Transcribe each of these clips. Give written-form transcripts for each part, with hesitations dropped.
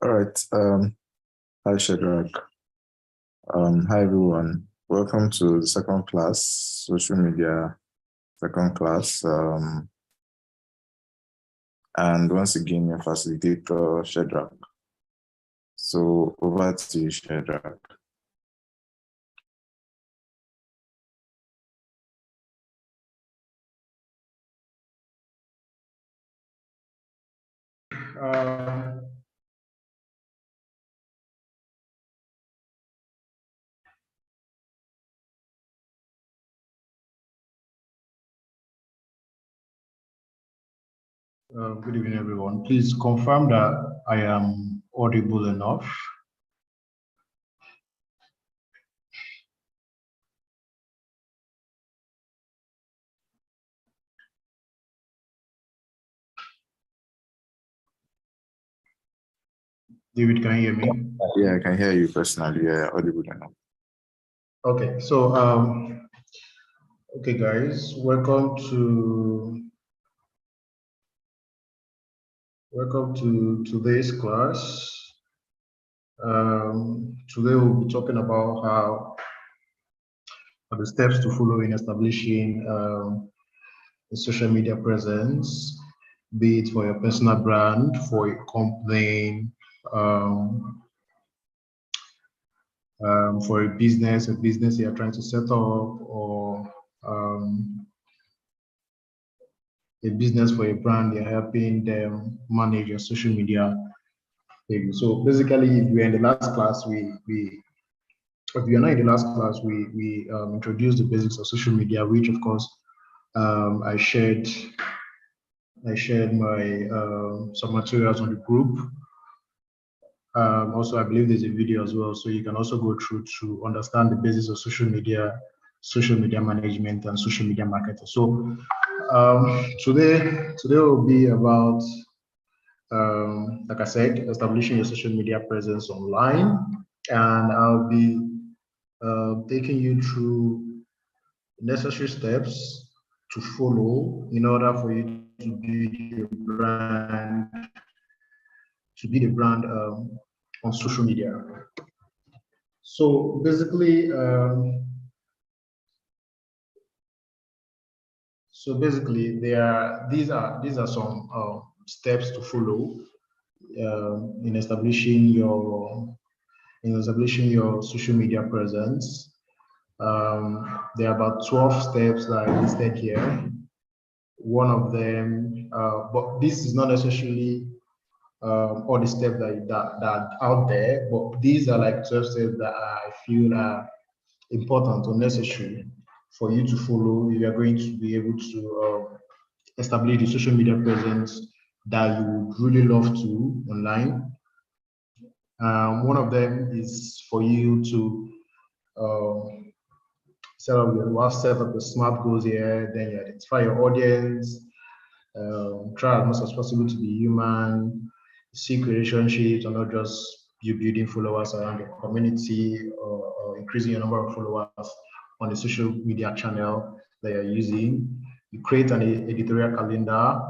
All right. Hi, Shadrach. Hi, everyone. Welcome to the second class, social media second class. And once again, your facilitator, Shadrach. So over to you, Shadrach. Good evening, everyone. Please confirm that I am audible enough. David, can you hear me? Yeah, I can hear you personally. Yeah, audible enough. Okay, so okay, guys, welcome to today's class. Today we'll be talking about how the steps to follow in establishing a social media presence, be it for your personal brand, for your company, for a business you're trying to set up, or a business for a brand, you're helping them manage your social media page. So basically, if we're in the last class, if you're not in the last class, we introduced the basics of social media, which of course I shared my some materials on the group. Also, I believe there's a video as well, so you can also go through to understand the basics of social media management, and social media marketing. So today will be about, like I said, establishing your social media presence online, and I'll be taking you through necessary steps to follow in order for you to build your brand, on social media. So basically, these are some steps to follow in establishing your social media presence. There are about 12 steps that are listed here. One of them, but this is not necessarily all the steps that are out there, but these are like 12 steps that I feel are important or necessary for you to follow if you're going to be able to establish the social media presence that you would really love to online. One of them is for you to set up the SMART goals here. Then you identify your audience, try as much as possible to be human, seek relationships, and not just you building followers around your community, or increasing your number of followers on the social media channel that you're using. You create an editorial calendar.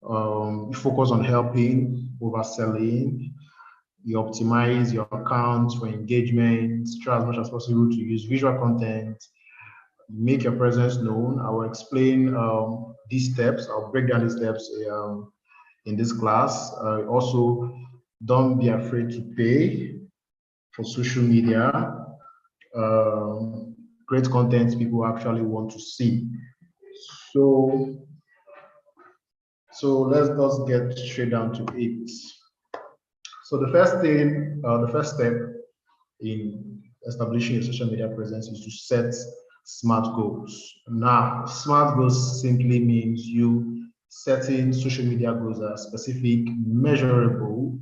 You focus on helping over selling. You optimize your accounts for engagement. Try as much as possible to use visual content. Make your presence known. I will explain these steps. I'll break down these steps in this class. Also, don't be afraid to pay for social media. Great content people actually want to see. So let's get straight down to it. So the first step in establishing a social media presence is to set SMART goals. Now, SMART goals simply means you setting social media goals that are specific, measurable,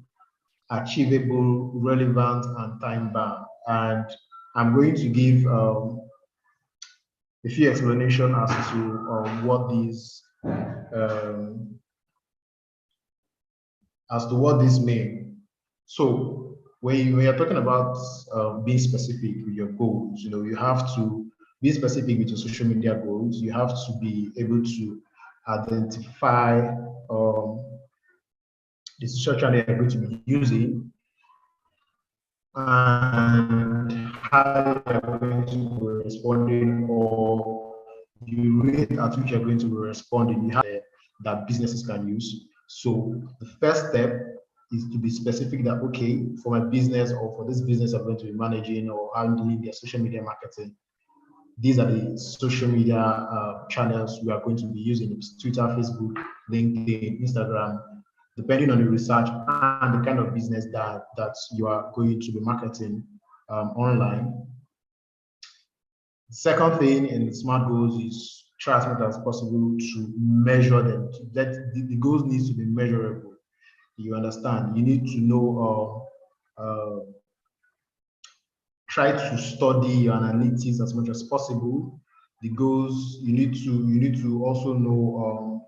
achievable, relevant, and time-bound. And I'm going to give a few explanations as to what these mean. So when you're talking about being specific with your goals, you have to be specific with your social media goals. You have to be able to identify the social channel you're going to be using, and how you're going to be responding, or the rate at which you're going to be responding, you have that businesses can use. So the first step is to be specific that, okay, for my business or for this business I'm going to be managing or handling their social media marketing, these are the social media channels we are going to be using. It's Twitter, Facebook, LinkedIn, Instagram, depending on the research and the kind of business that you are going to be marketing online. The second thing in smart goals is try as much as possible to measure them. The goals needs to be measurable. You understand? You need to know, try to study your analytics as much as possible. The goals you need to also know.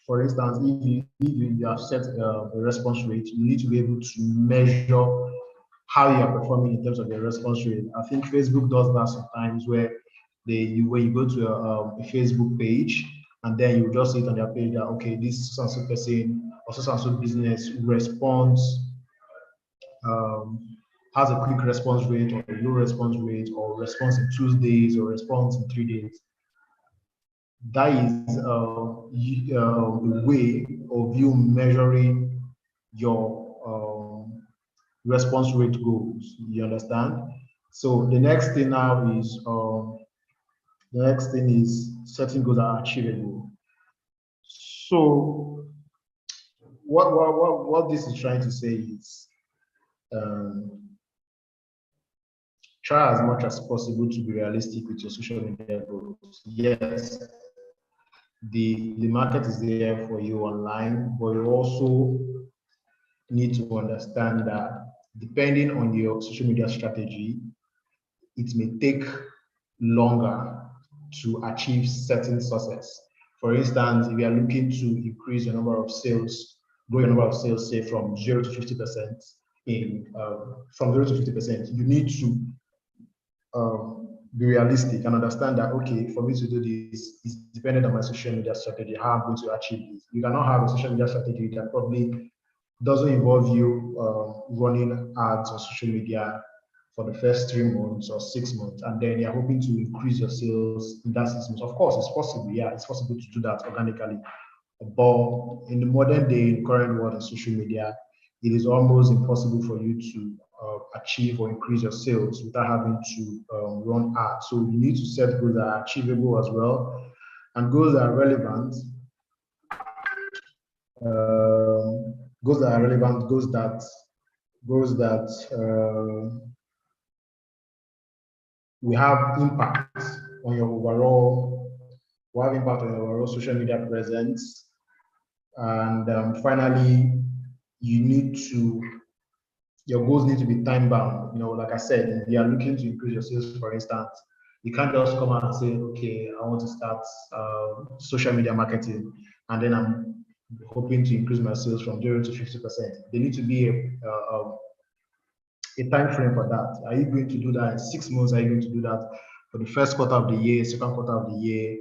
For instance, if you have set a response rate, you need to be able to measure how you are performing in terms of your response rate. I think Facebook does that sometimes, where when you go to a Facebook page, and then you just see it on their page that, okay, this so and so person or so and so business responds, has a quick response rate or a low response rate, or response in 2 days or response in 3 days. That is a way of you measuring your response rate goals. You understand? So the next thing now is setting goals that are achievable. So what this is trying to say is, try as much as possible to be realistic with your social media goals. Yes, the market is there for you online, but you also need to understand that depending on your social media strategy, it may take longer to achieve certain success. For instance, if you are looking to increase your number of sales, grow your number of sales, say from 0 to 50%, from 0 to 50%, you need to be realistic and understand that, okay, for me to do this is dependent on my social media strategy, how I'm going to achieve this. You cannot have a social media strategy that probably doesn't involve you running ads on social media for the first 3 months or 6 months, and then you're hoping to increase your sales in that 6 months. Of course, it's possible. Yeah, it's possible to do that organically. But in the modern day, current world of social media, it is almost impossible for you to achieve or increase your sales without having to run ads. So you need to set goals that are achievable as well, and goals that are relevant. Goals that are relevant, goals that we have impact on your overall, social media presence. And finally, your goals need to be time bound. Like I said, if you are looking to increase your sales, for instance, you can't just come out and say, okay, I want to start social media marketing, and then I'm hoping to increase my sales from 0 to 50%. There needs to be a time frame for that. Are you going to do that in 6 months? Are you going to do that for the first quarter of the year, second quarter of the year?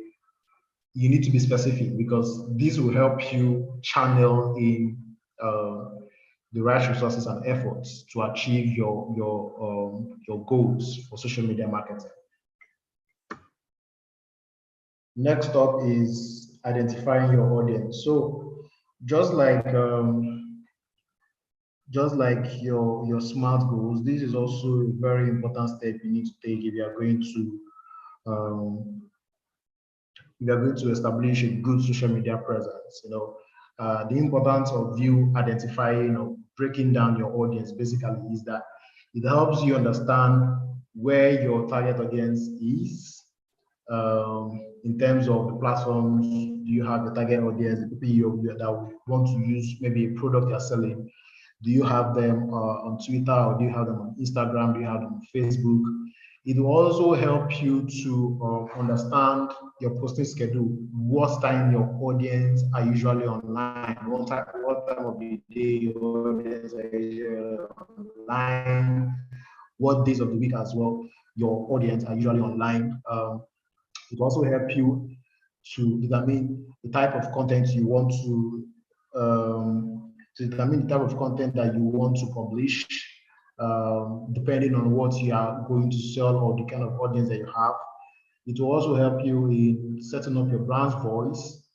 You need to be specific, because this will help you channel in the right resources and efforts to achieve your goals for social media marketing. Next up is identifying your audience. So just like your SMART goals, this is also a very important step you need to take if you are going to establish a good social media presence. The importance of you identifying or breaking down your audience basically is that it helps you understand where your target audience is, in terms of the platforms. Do you have the target audience, the people that want to use maybe a product you're selling? Do you have them on Twitter, or do you have them on Instagram? Do you have them on Facebook? It will also help you to understand your posting schedule. What time your audience are usually online? What time of the day your audience are usually online? What days of the week as well your audience are usually online? It will also help you to determine the type of content you want to to determine the type of content that you want to publish, depending on what you are going to sell or the kind of audience that you have. It will also help you in setting up your brand's voice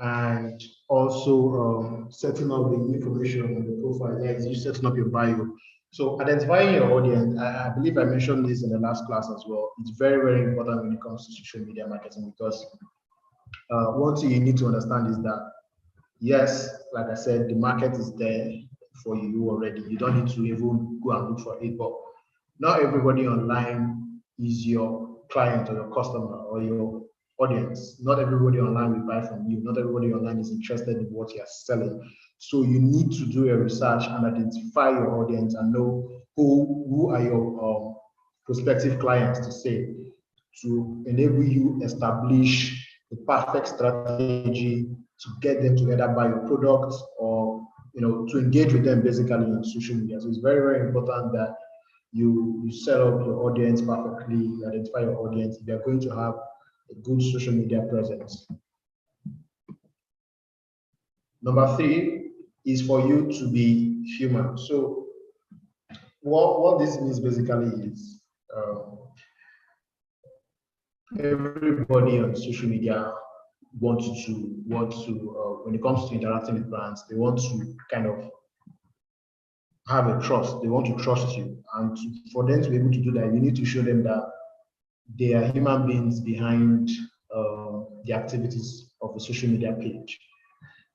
and also setting up the information on the profile. That is, you setting up your bio. So identifying your audience, I believe I mentioned this in the last class as well. It's very, very important when it comes to social media marketing, because one thing you need to understand is that, yes, like I said, the market is there for you already. You don't need to even go and look for it, but not everybody online is your client or your customer or your audience. Not everybody online will buy from you. Not everybody online is interested in what you're selling. So you need to do your research and identify your audience and know who are your prospective clients, to say, to enable you establish the perfect strategy to get them to either buy your products or to engage with them basically in social media. So it's very, very important that you set up your audience perfectly, you identify your audience, if you're going to have a good social media presence. Number 3 is for you to be human. So what this means basically is everybody on social media want to when it comes to interacting with brands, they want to kind of have a trust. They want to trust you, and for them to be able to do that, you need to show them that they are human beings behind the activities of the social media page.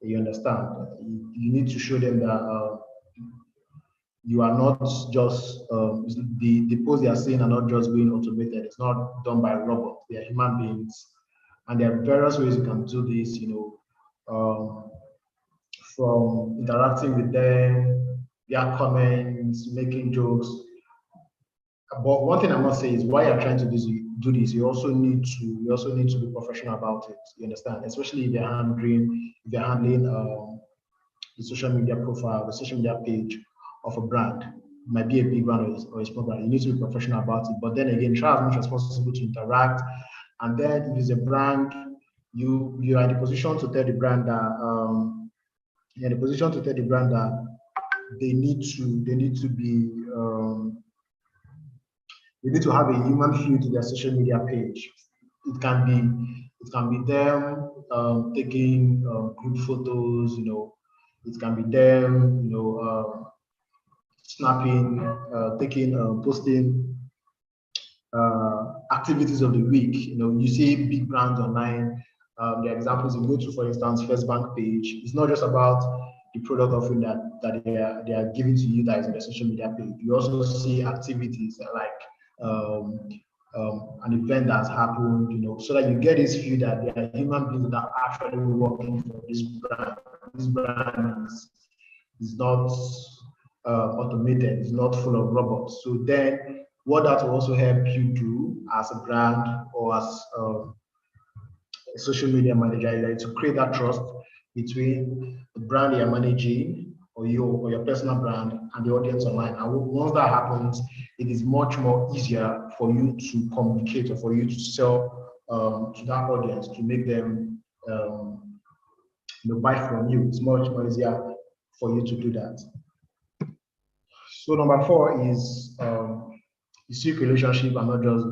You understand? You need to show them that you are not just the posts they are seeing are not just being automated. It's not done by a robot. They are human beings, and there are various ways you can do this. From interacting with them, their comments, making jokes. But one thing I must say is, while you're trying to do this, you also need to be professional about it. You understand? Especially if you're handling the social media profile, the social media page of a brand. It might be a big brand or a small brand. You need to be professional about it. But then again, try as much as possible to interact. And then if it's a brand, you are in the position to tell the brand that they need to have a human feel to their social media page. It can be them taking group photos. It can be them snapping, posting activities of the week. You see big brands online. The examples you go to, for instance, First Bank page. It's not just about the product offering that they are giving to you that is on the social media page. You also see activities like an event that's happened, so that you get this feel that there are human beings that are actually working for this brand. This brand is not automated, it's not full of robots. So then what that will also help you do as a brand or as a social media manager is to create that trust between the brand you're managing or your personal brand and the audience online. And once that happens, it is much more easier for you to communicate or for you to sell to that audience, to make them buy from you. It's much more easier for you to do that. So number 4 is you seek relationship and not just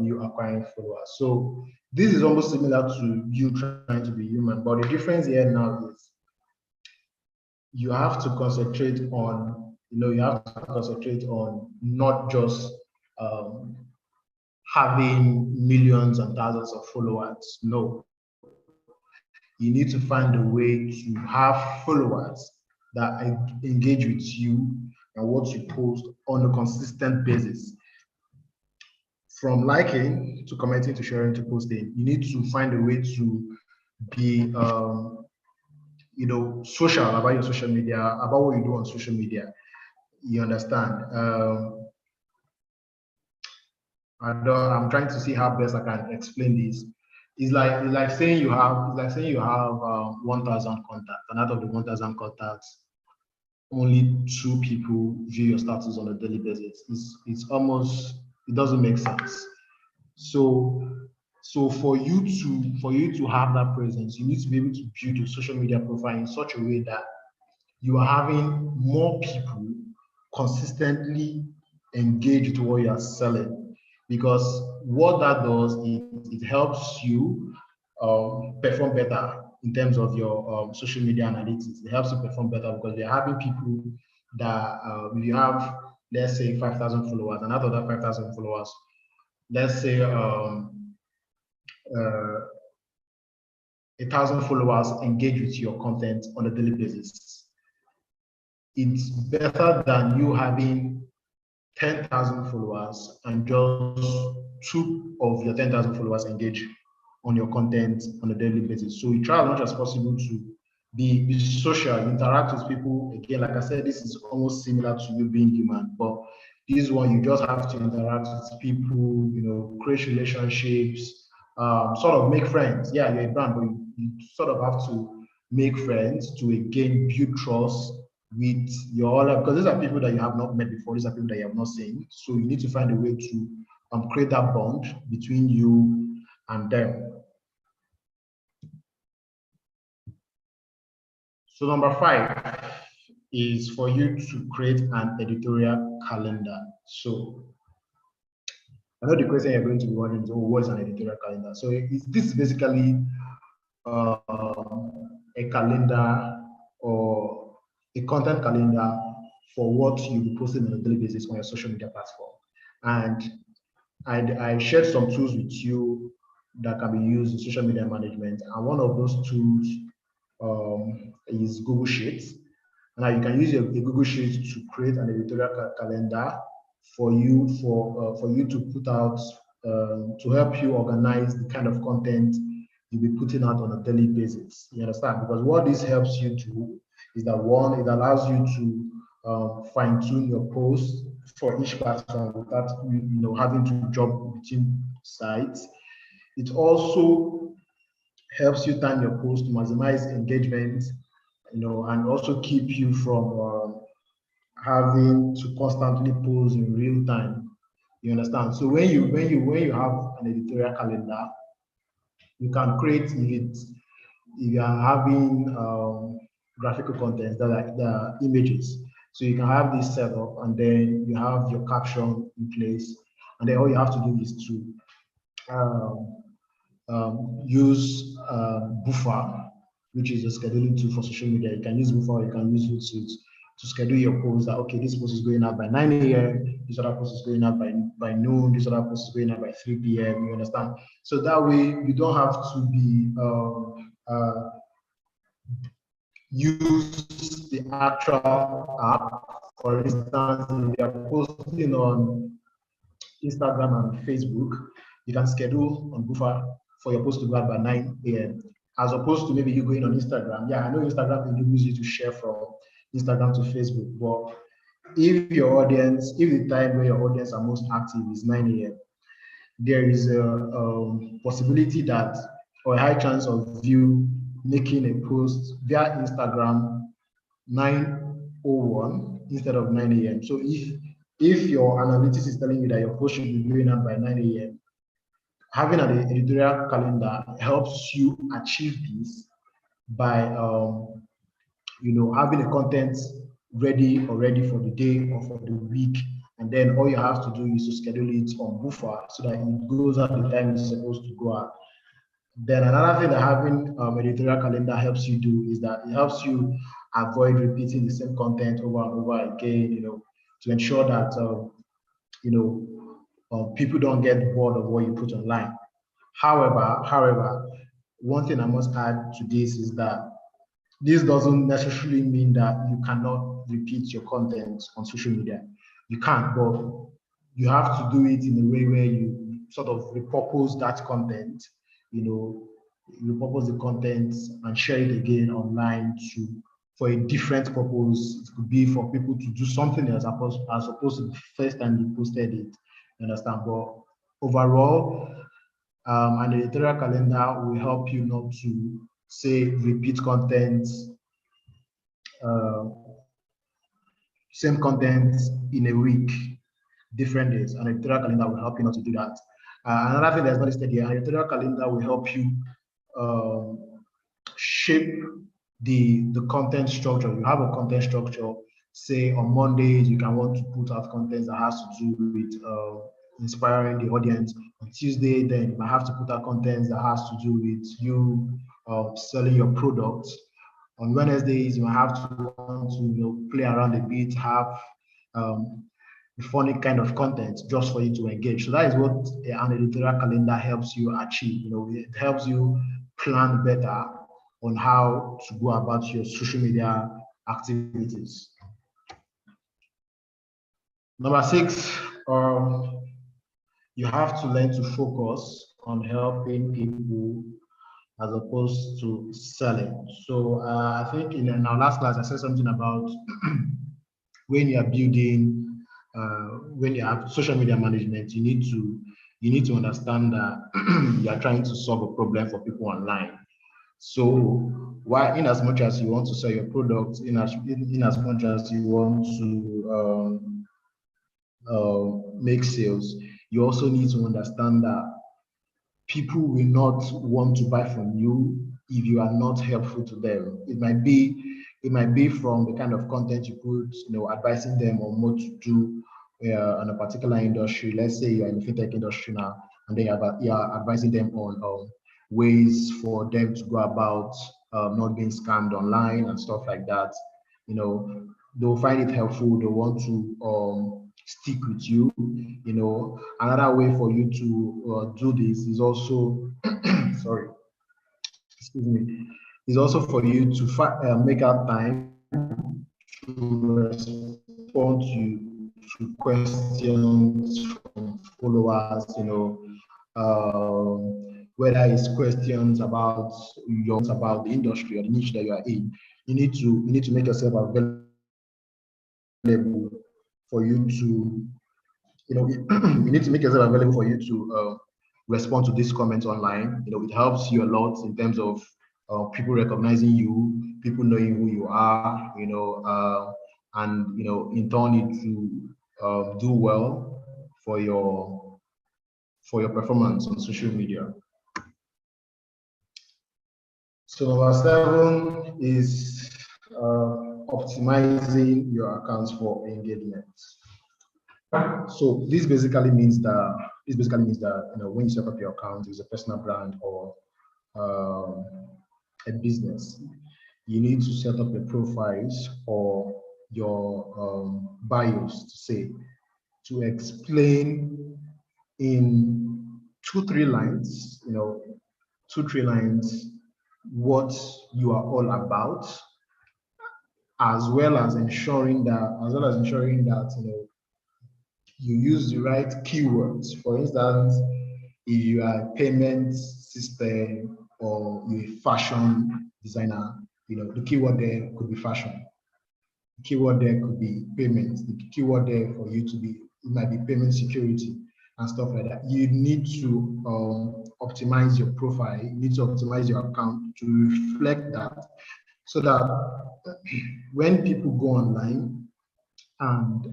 you acquiring followers. So this is almost similar to you trying to be human, but the difference here now is you have to concentrate on not just having millions and thousands of followers. No, you need to find a way to have followers that engage with you and what you post on a consistent basis. From liking to commenting to sharing to posting, you need to find a way to be social about your social media, about what you do on social media. You understand? I'm trying to see how best I can explain this. It's like saying you have 1,000 contacts, and out of the 1,000 contacts, only 2 people view your status on a daily basis. It doesn't make sense. So for you to have that presence, you need to be able to build your social media profile in such a way that you are having more people consistently engage with what you are selling. Because what that does, it helps you perform better in terms of your social media analytics. It helps you perform better because you're having people that you have, let's say, 5,000 followers, and out of that 5,000 followers, let's say 1,000 followers engage with your content on a daily basis. It's better than you having 10,000 followers and just 2 of your 10,000 followers engage on your content on a daily basis. So we try as much as possible to be social, interact with people. Again, like I said, this is almost similar to you being human, but this one you just have to interact with people, create relationships, sort of make friends. Yeah, you're a brand, but you sort of have to make friends to again build trust with your other, because these are people that you have not met before, these are people that you have not seen. So you need to find a way to create that bond between you and them. So number 5 is for you to create an editorial calendar. So I know the question you're going to be wondering is, what is an editorial calendar? So this is basically a calendar or a content calendar for what you'll be posting on a daily basis on your social media platform. And I shared some tools with you that can be used in social media management. And one of those tools is Google Sheets. Now you can use a Google Sheet to create an editorial calendar for you to put out to help you organize the kind of content you'll be putting out on a daily basis. You understand? Because what this helps you to is that, one, it allows you to fine-tune your posts for each platform without having to jump between sites. It also helps you time your post to maximize engagement, and also keep you from having to constantly post in real time. You understand? So when you have an editorial calendar, you can create it. If you are having graphical content that are the images, so you can have this set up, and then you have your caption in place, and then all you have to do is to use Buffer, which is a scheduling tool for social media. You can use Buffer, you can use Hootsuite to schedule your posts that, okay, this post is going out by 9 a.m., this other post is going out by noon, this other post is going out by 3 p.m., you understand? So that way you don't have to be use the actual app. For instance, if you are posting on Instagram and Facebook, you can schedule on Buffer for your post to go out by 9 a.m. as opposed to maybe you going on Instagram. Yeah, I know Instagram enables you to share from Instagram to Facebook, but if the time where your audience are most active is 9 a.m., there is a possibility that, or a high chance of you making a post via Instagram 9:01 instead of 9 a.m. So if your analytics is telling you that your post should be going out by 9 a.m., having an editorial calendar helps you achieve this by having a content ready already for the day or for the week, and then all you have to do is to schedule it on Buffer so that it goes out the time it's supposed to go out. Then another thing that having editorial calendar helps you do is that it helps you avoid repeating the same content over and over again, to ensure that people don't get bored of what you put online. However, one thing I must add to this is that this doesn't necessarily mean that you cannot repeat your content on social media. You can, but you have to do it in a way where you sort of repurpose that content, repurpose the content and share it again online for a different purpose. It could be for people to do something else as opposed to the first time you posted it. You understand? But overall, an editorial calendar will help you not to say repeat content, same content in a week, different days. An editorial calendar will help you not to do that. Another thing that's not listed here, an editorial calendar will help you shape the content structure. You have a content structure. Say on Mondays, you can want to put out content that has to do with inspiring the audience. On Tuesday, then you might have to put out content that has to do with you selling your products. On Wednesdays, you might have to want to play around a bit, have a funny kind of content just for you to engage. So that is what an editorial calendar helps you achieve. It helps you plan better on how to go about your social media activities. Number 6, you have to learn to focus on helping people as opposed to selling. So I think in our last class, I said something about when you are building, when you have social media management, you need to understand that you are trying to solve a problem for people online. So why, in as much as you want to sell your product, in as much as you want to make sales, you also need to understand that people will not want to buy from you if you are not helpful to them. It might be from the kind of content you put, advising them on what to do in a particular industry. Let's say you're in the fintech industry now, and you are advising them on ways for them to go about not being scammed online and stuff like that. They'll find it helpful. They want to stick with you. Another way for you to do this is also sorry, excuse me, is also for you to make out time to respond to questions from followers. Whether it's questions about the industry or the niche that you are in. You need to make yourself available for you to, you need to make yourself available for you to respond to these comments online. It helps you a lot in terms of people recognizing you, people knowing who you are, and in turn it to do well for your performance on social media. So number 7 is optimizing your accounts for engagement. So this basically means that when you set up your account as a personal brand or a business, you need to set up the profiles or your bios to explain in 2-3 lines, 2-3 lines what you are all about, as well as ensuring that you use the right keywords. For instance, if you are a payment system or you're a fashion designer, the keyword there could be fashion. The keyword there could be payments. The keyword there for you it might be payment security and stuff like that. You need to optimize your profile. You need to optimize your account to reflect that, so that when people go online and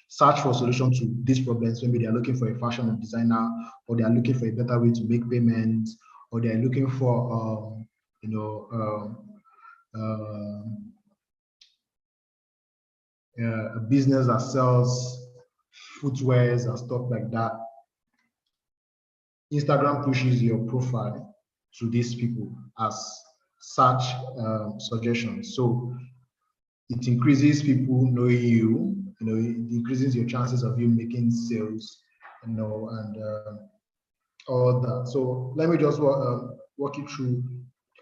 search for a solution to these problems, maybe they are looking for a fashion designer, or they are looking for a better way to make payments, or they are looking for a business that sells footwears and stuff like that. Instagram pushes your profile to these people as search suggestions. So it increases people knowing you, it increases your chances of you making sales, and all that. So let me just walk you through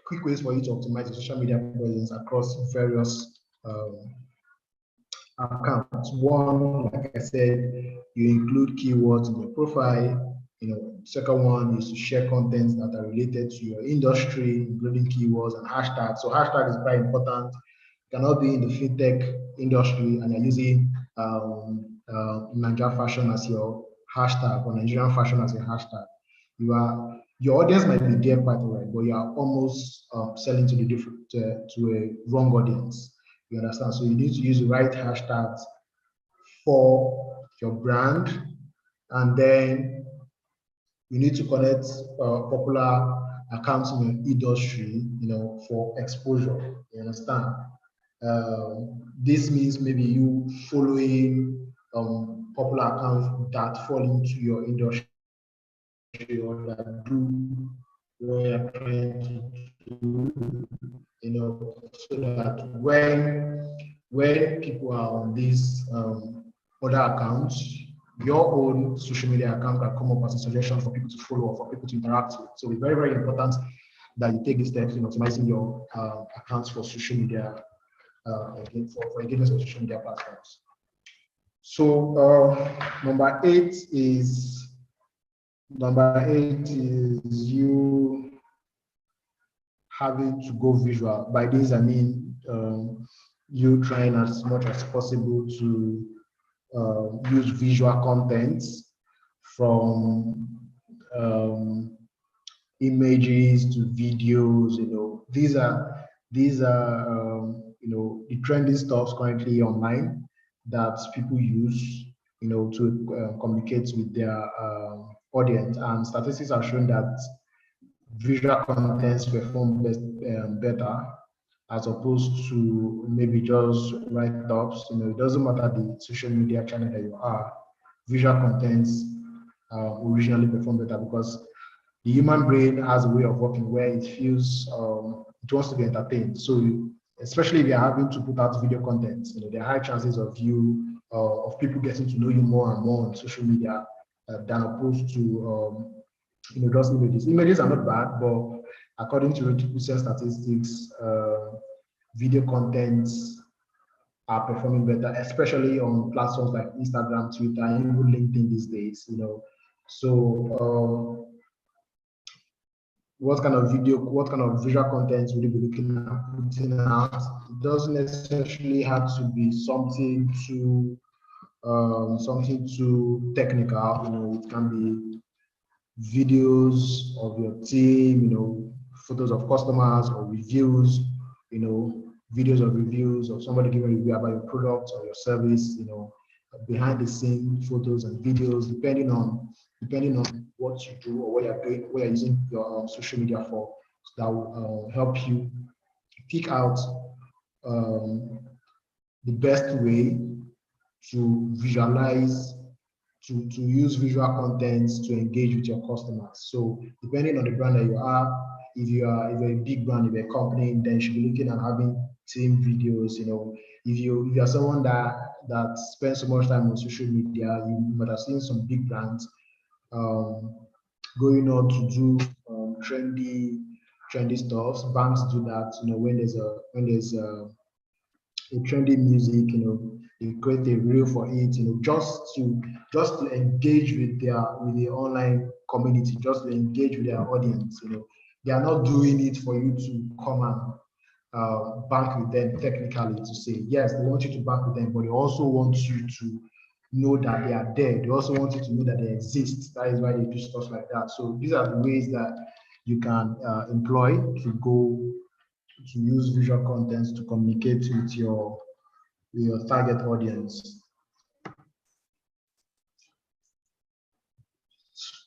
quick ways for you to optimize your social media presence across various accounts. One, like I said, you include keywords in your profile. Second one is to share contents that are related to your industry, including keywords and hashtags. So hashtag is very important. You cannot be in the fintech industry and you're using Nigerian fashion as your hashtag or Nigerian fashion as your hashtag. Your audience might be there quite all right, but you are almost selling to a wrong audience. You understand? So you need to use the right hashtags for your brand, and then you need to connect popular accounts in your industry, for exposure. You understand? This means maybe you following popular accounts that fall into your industry or that do what you're trying to do, so that when people are on these other accounts, your own social media account can come up as a suggestion for people to follow or for people to interact with. So it's very, very important that you take these steps in optimizing your accounts for social media, for engagement on social media platforms. So number 8 is you having to go visual. By this I mean you trying as much as possible to use visual content from images to videos. These are the trending stuffs currently online that people use to communicate with their audience, and statistics have shown that visual contents perform better as opposed to maybe just write-ups. It doesn't matter the social media channel that you are, visual contents originally perform better because the human brain has a way of working where it feels it wants to be entertained. So especially if you're having to put out video content, there are high chances of people getting to know you more and more on social media than opposed to just images. Images are not bad, but according to recent statistics, video contents are performing better, especially on platforms like Instagram, Twitter, and even LinkedIn these days. So what kind of visual content would you be looking at putting out? It doesn't necessarily have to be something too technical. It can be videos of your team, photos of customers or reviews, videos of reviews of somebody giving a review about your product or your service, behind the scene photos and videos, depending on what you do or what you're doing, what you're using your social media for. So that will help you pick out the best way to visualize, to use visual contents to engage with your customers. So depending on the brand that you are, if you're a big brand, if you're a company, then you should be looking at having team videos. If you're someone that spends so much time on social media, you might have seen some big brands going on to do trendy stuff. Banks do that. When there's a trending music, they create a reel for it, just to engage with the online community, just to engage with their audience. They are not doing it for you to come and bank with them technically, to say yes, they want you to bank with them, but they also want you to know that they are there. They also want you to know that they exist. That is why they do stuff like that. So these are the ways that you can employ to use visual contents to communicate with your target audience.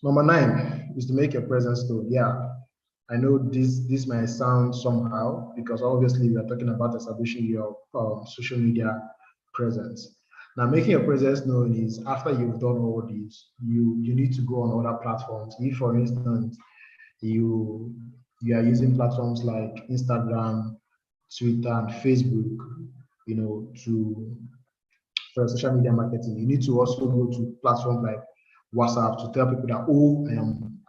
Number 9 is to make your presence known. Yeah, I know this might sound somehow, because obviously we are talking about establishing your social media presence. Now, making your presence known is after you've done all these, you need to go on other platforms. If, for instance, you are using platforms like Instagram, Twitter, and Facebook, for social media marketing, you need to also go to platforms like WhatsApp to tell people that, oh,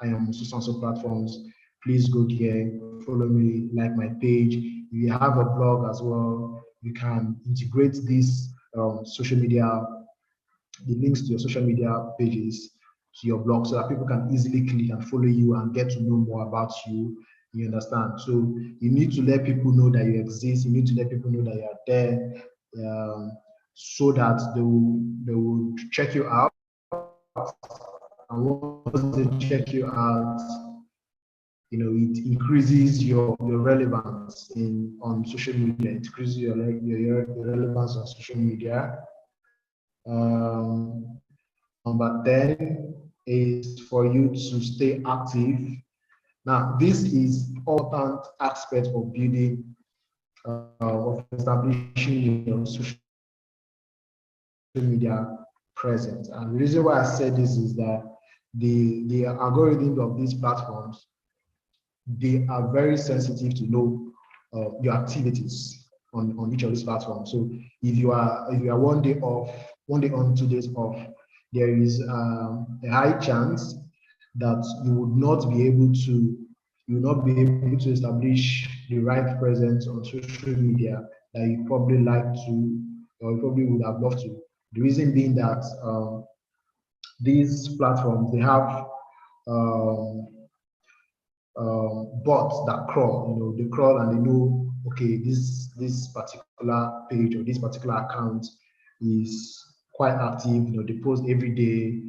I am on so platforms. Please go there, follow me, like my page. If you have a blog as well, you can integrate these social media, the links to your social media pages to your blog, so that people can easily click and follow you and get to know more about you. You understand? So you need to let people know that you exist. You need to let people know that you are there, so that they will check you out. And once they check you out, it increases your relevance on social media. It increases your relevance on social media. Number 10 is for you to stay active Now, this is important aspect of building, of establishing your social media presence. And the reason why I said this is that the algorithm of these platforms, they are very sensitive to know your activities on each of these platforms. So if you are one day off, one day on, 2 days off, there is a high chance that you would not be able to establish the right presence on social media that you probably like to, or you probably would have loved to. The reason being that these platforms, they have um, bots that crawl. They crawl and they know, okay, this particular page or this particular account is quite active. They post every day.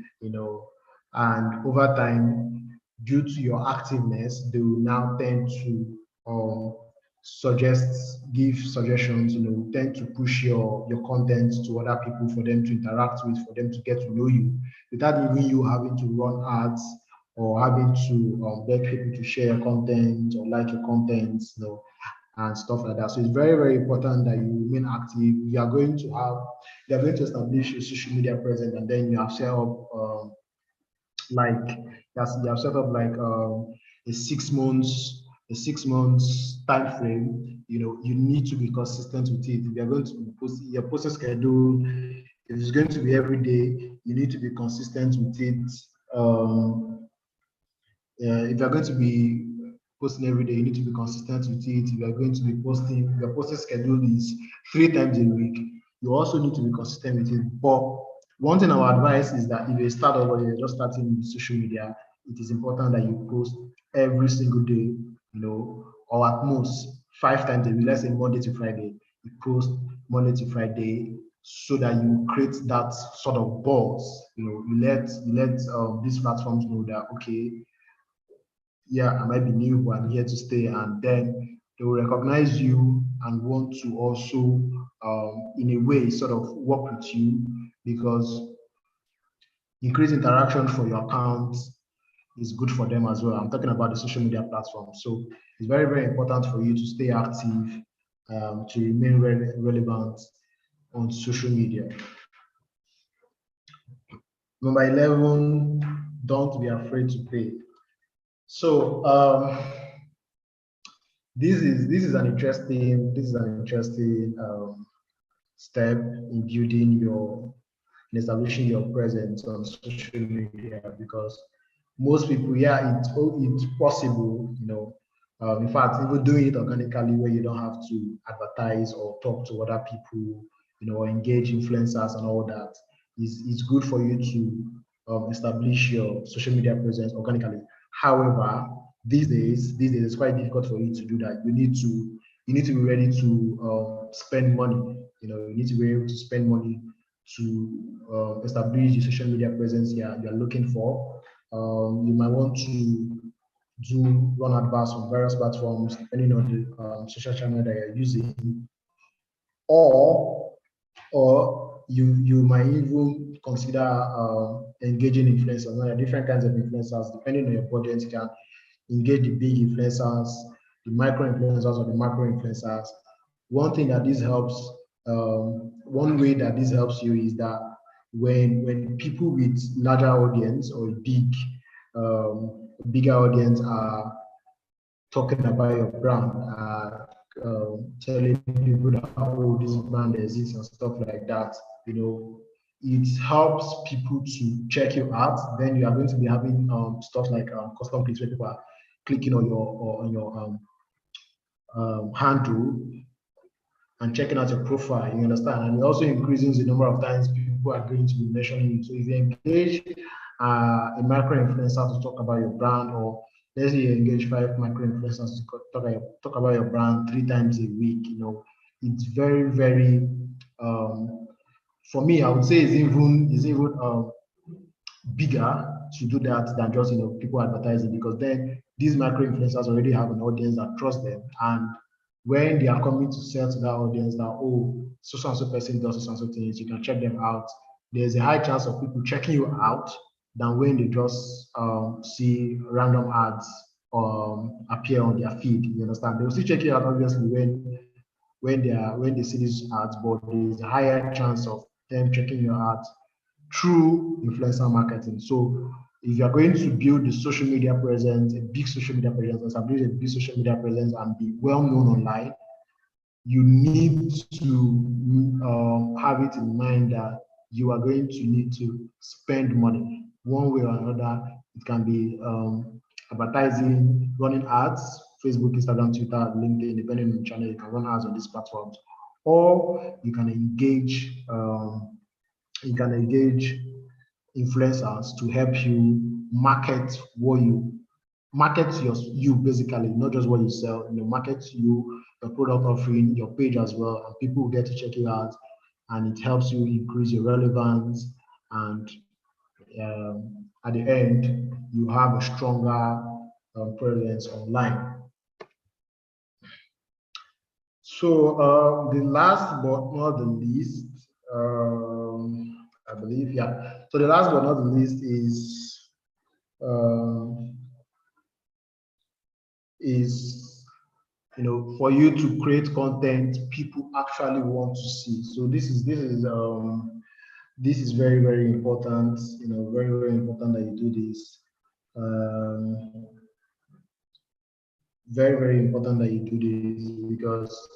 And over time, due to your activeness, they will now tend to give suggestions. Tend to push your content to other people for them to interact with, for them to get to know you, without even you having to run ads or having to beg people to share your content or like your content, and stuff like that. So it's very, very important that you remain active. You are going to establish a social media presence, and then you have set up like you have set up like a 6 months time frame. You need to be consistent with it. If you're going to post your posting schedule, if it's going to be every day, you need to be consistent with it. If you're going to be posting every day, you need to be consistent with it. If you're going to be posting, your posting schedule is 3 times a week, you also need to be consistent with it. But one thing our advice is that if you start or you're just starting with social media, it is important that you post every single day, or at most 5 times a week. Let's say Monday to Friday, you post Monday to Friday, so that you create that sort of buzz. You let these platforms know that, okay, yeah, I might be new, but I'm here to stay. And then they will recognize you and want to also, in a way, sort of work with you, because increased interaction for your account is good for them as well. I'm talking about the social media platform. So it's very, very important for you to stay active, to remain relevant on social media. Number 11, don't be afraid to pay. So this is an interesting step in in establishing your presence on social media, because most people, yeah, it's possible, in fact, even doing it organically where you don't have to advertise or talk to other people, or engage influencers and all that, is good for you to establish your social media presence organically. However, these days it's quite difficult for you to do that. You need to be ready to spend money. You need to be able to spend money to establish the social media presence you're looking for. You might want to run adverts on various platforms depending on the social channel that you're using, or you might even consider engaging influencers. Now, there are different kinds of influencers depending on your budget. You can engage the big influencers, the micro influencers, or the macro influencers. One thing that this helps, one way that this helps you is that when people with larger audience or bigger audience are talking about your brand, telling people that, oh, this brand exists and stuff like that, it helps people to check you out. Then you are going to be having stuff like custom clicks, where people are clicking on your handle and checking out your profile. You understand? And it also increases the number of times people are going to be mentioning you. So if you engage a micro influencer to talk about your brand, or let's say you engage 5 micro influencers to talk about your brand 3 times a week, it's very, very for me, I would say it's even bigger to do that than just people advertising, because then these micro influencers already have an audience that trusts them, and when they are coming to sell to that audience that, oh, so and so person does so and so things, you can check them out. There's a high chance of people checking you out than when they just see random ads appear on their feed. You understand? They will still check it out obviously when they see these ads, but there's a higher chance of them checking your ads through influencer marketing. So if you're going to build the social media presence, a big social media presence, establish a big social media presence and be well known online, you need to have it in mind that you are going to need to spend money one way or another. It can be advertising, running ads, Facebook, Instagram, Twitter, LinkedIn, depending on the channel, you can run ads on these platforms, or you can engage influencers to help you market you basically, not just what you sell, market your product offering, your page as well, and people will get to check it out, and it helps you increase your relevance, and at the end, you have a stronger presence online. So the last but not the least, I believe, yeah. So the last but not the least is for you to create content people actually want to see. So this is very, very important. Very, very important that you do this. Very, very important that you do this, because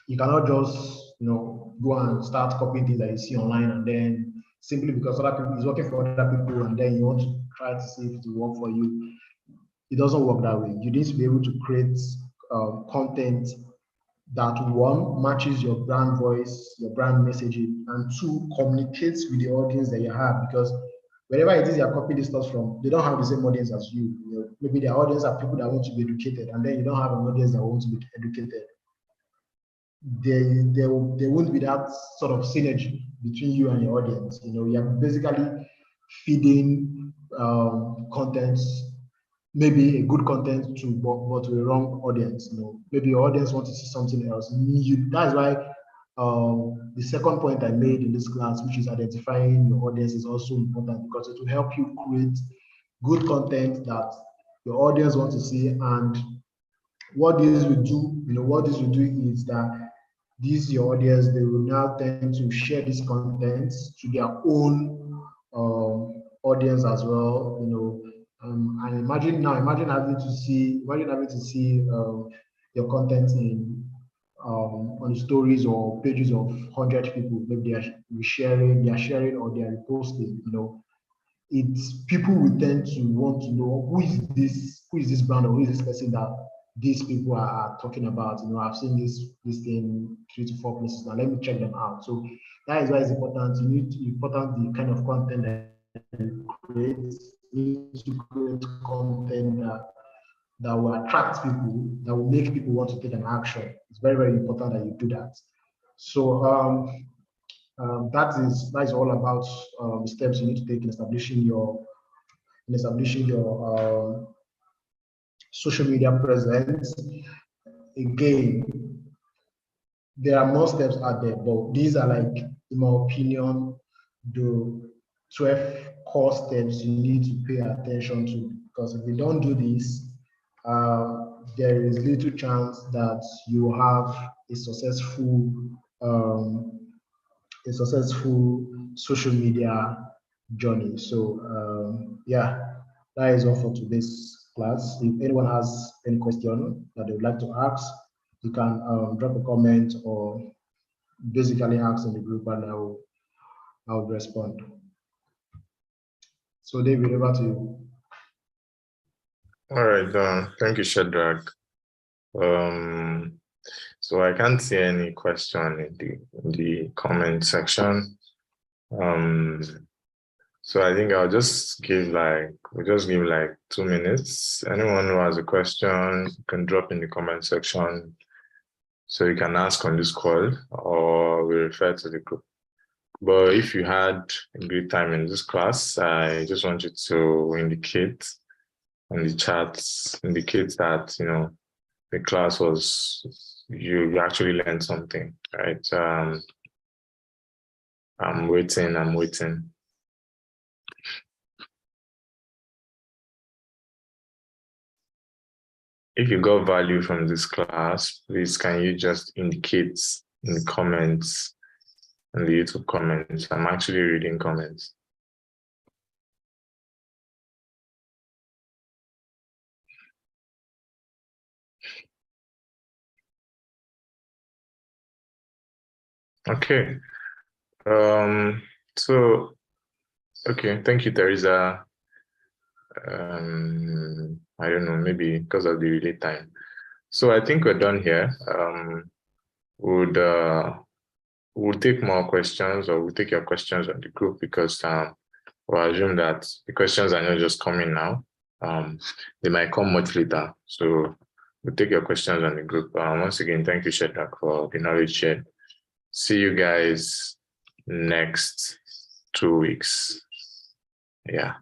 you cannot just go and start copying things that you see online, and then simply because other people is working for other people, and then you want to try to see if it will work for you. It doesn't work that way. You need to be able to create content that, one, matches your brand voice, your brand messaging, and two, communicates with the audience that you have. Because wherever it is you're copying this stuff from, they don't have the same audience as you. Maybe their audience are people that want to be educated, and then you don't have an audience that wants to be educated. There won't be that sort of synergy between you and your audience. You're basically feeding contents, maybe a good content but to a wrong audience. Maybe your audience wants to see something else. That's why the second point I made in this class, which is identifying your audience, is also important, because it will help you create good content that your audience wants to see. And what this will do is that your audience, they will now tend to share this content to their own audience as well. And imagine having to see your content on the stories or pages of 100 people. Maybe they are sharing or they are reposting. It's people will tend to want to know who is this brand, or who is this person that these people are talking about. I've seen this thing 3 to 4 places now. Let me check them out. So that is why it's important. Important the kind of content that you create. You need to create content that will attract people, that will make people want to take an action. It's very, very important that you do that. So that is all about the steps you need to take in establishing your social media presence. Again, there are more steps out there, but these are, like, in my opinion, the 12 core steps you need to pay attention to. Because if you don't do this, there is little chance that you will have a successful social media journey. So yeah, that is all for today's class. If anyone has any question that they would like to ask, you can drop a comment or basically ask in the group, and I'll respond. So David, over to you. All right, thank you, Shadrach. So I can't see any question in the comment section. So I think we'll just give like 2 minutes. Anyone who has a question can drop in the comment section, so you can ask on this call, or we refer to the group. But if you had a great time in this class, I just want you to indicate on the chat, indicate that the class was, you actually learned something, right? I'm waiting. if you got value from this class, please can you just indicate in comments, in the YouTube comments? I'm actually reading comments. Okay. So, okay, thank you, Teresa. I don't know, maybe because of the relay time. So I think we're done here. We'll take more questions, or we'll take your questions on the group, because we'll assume that the questions are not just coming now. They might come much later. So we'll take your questions on the group. Once again, thank you, Shedak, for the knowledge shared. See you guys next 2 weeks. Yeah.